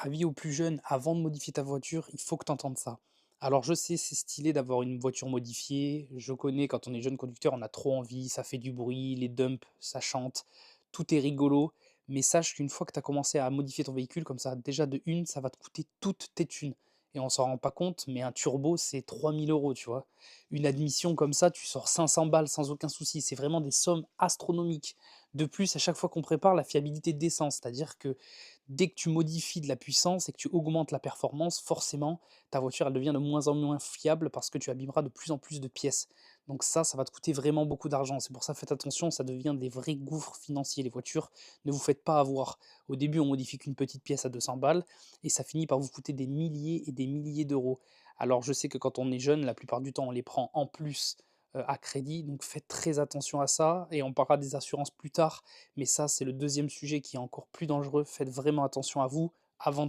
Avis aux plus jeunes, avant de modifier ta voiture, il faut que tu entendes ça. Alors je sais, c'est stylé d'avoir une voiture modifiée. Je connais quand on est jeune conducteur, on a trop envie, ça fait du bruit, les dumps, ça chante, tout est rigolo. Mais sache qu'une fois que tu as commencé à modifier ton véhicule comme ça, déjà de une, ça va te coûter toutes tes thunes. Et on s'en rend pas compte, mais un turbo, c'est 3 000 euros, tu vois. Une admission comme ça, tu sors 500 balles sans aucun souci. C'est vraiment des sommes astronomiques. De plus, à chaque fois qu'on prépare, la fiabilité descend. C'est-à-dire que dès que tu modifies de la puissance et que tu augmentes la performance, forcément, ta voiture, elle devient de moins en moins fiable parce que tu abîmeras de plus en plus de pièces. Donc ça va te coûter vraiment beaucoup d'argent. C'est pour ça, faites attention, ça devient des vrais gouffres financiers, les voitures. Ne vous faites pas avoir. Au début, on modifie qu'une petite pièce à 200 balles et ça finit par vous coûter des milliers et des milliers d'euros. Alors je sais que quand on est jeune, la plupart du temps, on les prend en plus à crédit, donc faites très attention à ça et on parlera des assurances plus tard, mais ça, c'est le deuxième sujet qui est encore plus dangereux. Faites vraiment attention à vous avant